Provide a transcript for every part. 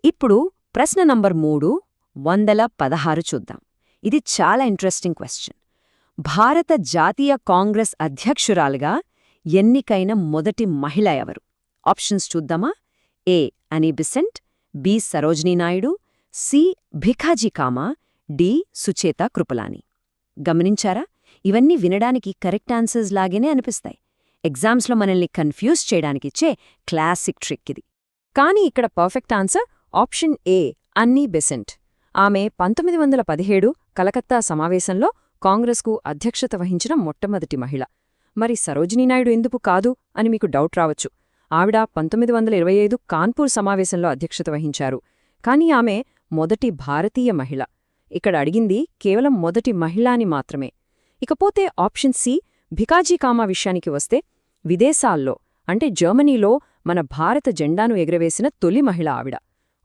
ఇప్పుడు ప్రశ్న నంబర్ 316 చూద్దాం. ఇది చాలా ఇంట్రెస్టింగ్ క్వశ్చన్. భారత జాతీయ కాంగ్రెస్ అధ్యక్షురాలుగా ఎన్నికైన మొదటి మహిళ ఎవరు? ఆప్షన్స్ చూద్దామా? A Annie Besant, B Sarojini Naidu, C Bhikaiji Cama, D Sucheta Kripalani. గమనించారా? ఇవన్నీ వినడానికి కరెక్ట్ ఆన్సర్స్ లాగానే అనిపిస్తాయి. ఎగ్జామ్స్లో మనల్ని కన్ఫ్యూజ్ చేయడానికిచ్చే క్లాసిక్ ట్రిక్ ఇది. కానీ ఇక్కడ పర్ఫెక్ట్ ఆన్సర్ ఆప్షన్ ఏ అన్నీ బెసెంట్. ఆమె 1917 కలకత్తా సమావేశంలో కాంగ్రెస్కు అధ్యక్షత వహించిన మొట్టమొదటి మహిళ. మరి సరోజినీ నాయుడు ఎందుకు కాదు అని మీకు డౌట్ రావచ్చు. ఆవిడ 1925 కాన్పూర్ సమావేశంలో అధ్యక్షత వహించారు. కానీ ఆమె మొదటి భారతీయ మహిళ. ఇక్కడ అడిగింది కేవలం మొదటి మహిళ అని మాత్రమే. ఇకపోతే ఆప్షన్ సి భిఖాజీ కామా విషయానికి వస్తే విదేశాల్లో అంటే జర్మనీలో మన భారత జెండాను ఎగురవేసిన తొలి మహిళ ఆవిడ.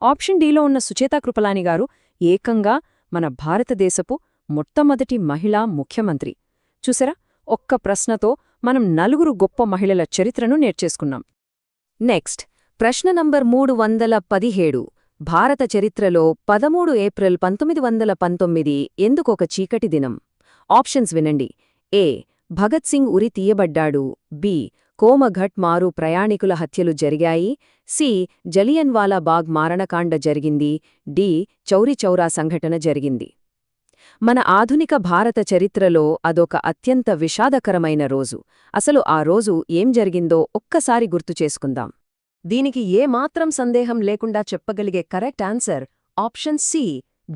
ఆప్షన్ డీలో ఉన్న సుచేతా కృపలాని గారు ఏకంగా మన భారతదేశపు మొట్టమొదటి మహిళా ముఖ్యమంత్రి. చూసారా, ఒక్క ప్రశ్నతో మనం 4 గొప్ప మహిళల చరిత్రను నేర్చేసుకున్నాం. నెక్స్ట్ ప్రశ్న నంబర్ 317. భారత చరిత్రలో 13 ఏప్రిల్ 1919 ఎందుకొక చీకటి దినం? ఆప్షన్స్ వినండి. ఏ భగత్ సింగ్ ఉరి తీయబడ్డాడు, బి కోమఘట్ మారు ప్రయాణికుల హత్యలు జరిగాయి, సి జలియన్వాలా బాగ్ మారణకాండ జరిగింది, డి చౌరీచౌరా సంఘటన జరిగింది. మన ఆధునిక భారత చరిత్రలో అదొక అత్యంత విషాదకరమైన రోజు. అసలు ఆ రోజు ఏం జరిగిందో ఒక్కసారి గుర్తు చేసుకుందాం. దీనికి ఏమాత్రం సందేహం లేకుండా చెప్పగలిగే correct answer option C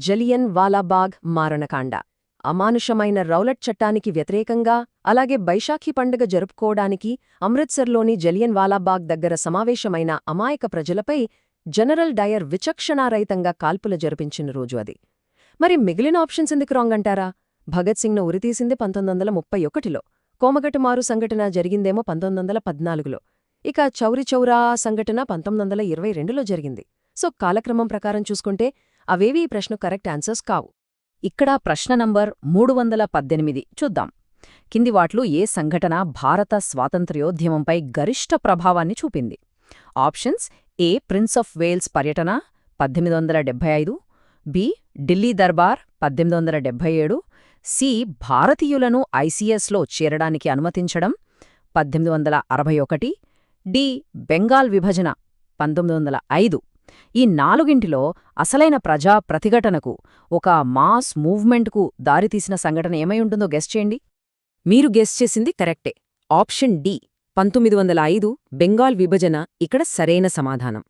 Jallianwala వాలాబాగ్ మారణకాండ. అమానుషమైన రౌలట్ చట్టానికి వ్యతిరేకంగా, అలాగే బైశాఖీ పండుగ జరుపుకోవడానికి అమృత్సర్లోని జలియన్ వాలాబాగ్ దగ్గర సమావేశమైన అమాయక ప్రజలపై జనరల్ డయర్ విచక్షణారహితంగా కాల్పులు జరిపించిన రోజు అది. మరి మిగిలిన ఆప్షన్స్ ఎందుకు రాంగ్ అంటారా? భగత్ సింగ్ను ఉరితీసింది 1931లో, కోమగటుమారు సంఘటన జరిగిందేమో 1914లో, ఇక చౌరీచౌరా సంఘటన 1922లో జరిగింది. సో కాలక్రమం ప్రకారం చూసుకుంటే అవేవీ ఈ ప్రశ్న కరెక్ట్ ఆన్సర్స్ కావు. ఇక్కడ ప్రశ్న నంబర్ 318 చూద్దాం. కింది వాట్లు ఏ సంఘటన భారత స్వాతంత్ర్యోద్యమంపై గరిష్ట ప్రభావాన్ని చూపింది? Options A prince of Wales పర్యటన 1875, బి ఢిల్లీ దర్బార్ 1877, సి భారతీయులను ఐసిఎస్లో చేరడానికి అనుమతించడం 1861, డి బెంగాల్ విభజన 1905. ఈ 4ంటిలో అసలైన ప్రజా ప్రతిఘటనకు, ఒక మాస్ మూవ్మెంట్కు దారితీసిన సంఘటన ఏమై ఉంటుందో గెస్ చేయండి. మీరు గెస్ చేసింది కరెక్టే. ఆప్షన్ డి 1905 బెంగాల్ విభజన ఇక్కడ సరైన సమాధానం.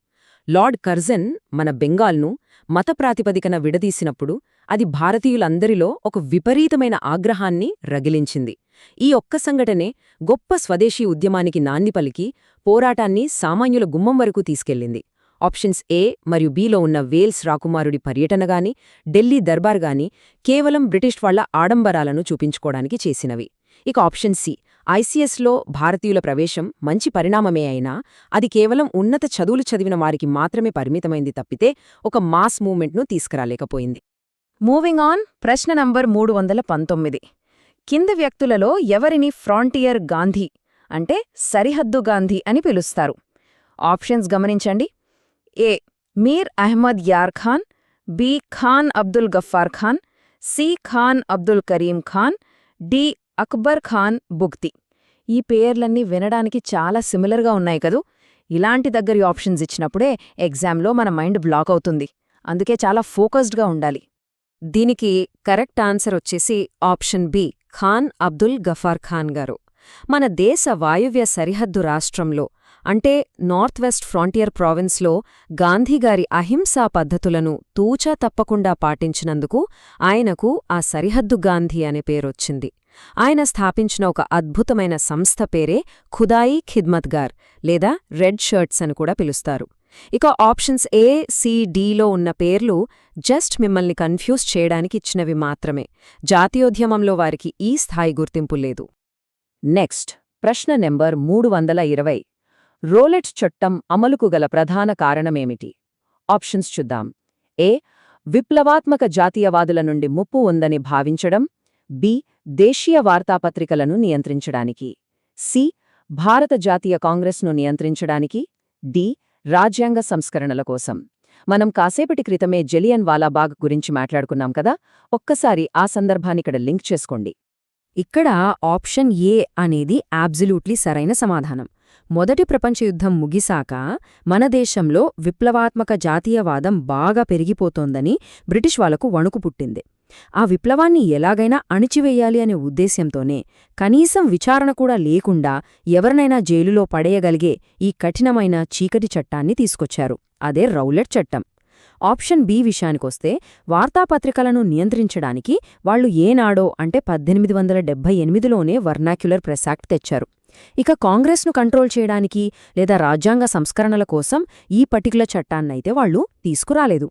లార్డ్ కర్జన్ మన బెంగాల్ను మత ప్రాతిపదికన విడదీసినప్పుడు అది భారతీయులందరిలో ఒక విపరీతమైన ఆగ్రహాన్ని రగిలించింది. ఈ ఒక్క సంఘటనే గొప్ప స్వదేశీ ఉద్యమానికి నాంది పలికి పోరాటాన్ని సామాన్యుల గుమ్మం వరకు తీసుకెళ్లింది. ఆప్షన్స్ ఏ మరియు బిలో ఉన్న వేల్స్ రాకుమారుడి పర్యటనగాని, ఢిల్లీ దర్బార్గాని కేవలం బ్రిటిష్ వాళ్ల ఆడంబరాలను చూపించుకోవడానికి చేసినవి. ఇక ఆప్షన్ సి ఐసిఎస్లో భారతీయుల ప్రవేశం మంచి పరిణామమే అయినా అది కేవలం ఉన్నత చదువులు చదివిన వారికి మాత్రమే పరిమితమైంది తప్పితే ఒక మాస్ మూవ్మెంట్ను తీసుకురాలేకపోయింది. మూవింగ్ ఆన్ ప్రశ్న నంబర్ 319. కింది వ్యక్తులలో ఎవరిని ఫ్రాంటియర్ గాంధీ అంటే సరిహద్దు గాంధీ అని పిలుస్తారు? ఆప్షన్స్ గమనించండి. ఏ Mir Ahmed Yar Khan, B Khan Abdul Ghaffar Khan, C Khan Abdul Karim Khan, D Akbar Khan Bugti. ఈ పేర్లన్నీ వినడానికి చాలా సిమిలర్గా ఉన్నాయి కదూ. ఇలాంటి దగ్గరి ఆప్షన్స్ ఇచ్చినప్పుడే ఎగ్జామ్లో మన మైండ్ బ్లాక్ అవుతుంది. అందుకే చాలా ఫోకస్డ్గా ఉండాలి. దీనికి కరెక్ట్ ఆన్సర్ వచ్చేసి ఆప్షన్ బి ఖాన్ అబ్దుల్ గఫార్ ఖాన్ గారు. మన దేశ వాయువ్య సరిహద్దు రాష్ట్రంలో అంటే నార్త్ వెస్ట్ ఫ్రాంటియర్ ప్రావిన్స్లో గాంధీగారి అహింసా పద్ధతులను తూచా తప్పకుండా పాటించినందుకు ఆయనకు ఆ సరిహద్దు గాంధీ అనే పేరొచ్చింది. ఆయన స్థాపించిన ఒక అద్భుతమైన సంస్థ పేరే ఖుదాయి ఖిద్మత్గార్ లేదా రెడ్ షర్ట్స్ అని కూడా పిలుస్తారు. ఇక ఆప్షన్స్ ఏ, సి, డిలో ఉన్న పేర్లు జస్ట్ మిమ్మల్ని కన్ఫ్యూజ్ చేయడానికి ఇచ్చినవి మాత్రమే. జాతీయోద్యమంలో వారికి ఈ స్థాయి గుర్తింపు లేదు. నెక్స్ట్ ప్రశ్న నెంబర్ 320. రోలెట్ చట్టం అమలుకు గల ప్రధాన కారణమేమిటి? ఆప్షన్స్ చూద్దాం. ఏ విప్లవాత్మక జాతీయవాదుల నుండి ముప్పు ఉందని భావించడం, బి దేశీయ వార్తాపత్రికలను నియంత్రించడానికి, సి భారత జాతీయ కాంగ్రెస్ను నియంత్రించడానికి, డి రాజ్యాంగ సంస్కరణల కోసం. మనం కాసేపటి క్రితమే జలియన్ వాలాబాగ్ గురించి మాట్లాడుకున్నాం కదా, ఒక్కసారి ఆ సందర్భాన్నిక్కడ లింక్ చేసుకోండి. ఇక్కడ ఆప్షన్ ఏ అనేది అబ్సల్యూట్లీ సరైన సమాధానం. మొదటి ప్రపంచ యుద్ధం ముగిసాక మన దేశంలో విప్లవాత్మక జాతీయవాదం బాగా పెరిగిపోతోందని బ్రిటిష్ వాళ్లకు వణుకు పుట్టింది. ఆ విప్లవాన్ని ఎలాగైనా అణిచివేయాలి అనే ఉద్దేశ్యంతోనే కనీసం విచారణ కూడా లేకుండా ఎవరినైనా జైలులో పడేయగలిగే ఈ కఠినమైన చీకటి చట్టాన్ని తీసుకొచ్చారు. అదే రౌలెట్ చట్టం. ఆప్షన్ బి విషయానికొస్తే వార్తాపత్రికలను నియంత్రించడానికి వాళ్లు ఏనాడో అంటే 1878లోనే వర్నాక్యులర్ ప్రెస్ యాక్ట్ తెచ్చారు. ఇక కాంగ్రెస్ను కంట్రోల్ చేయడానికి లేదా రాజ్యాంగ సంస్కరణల కోసం ఈ పర్టికులర్ చట్టాన్నైతే వాళ్లు తీసుకురాలేదు.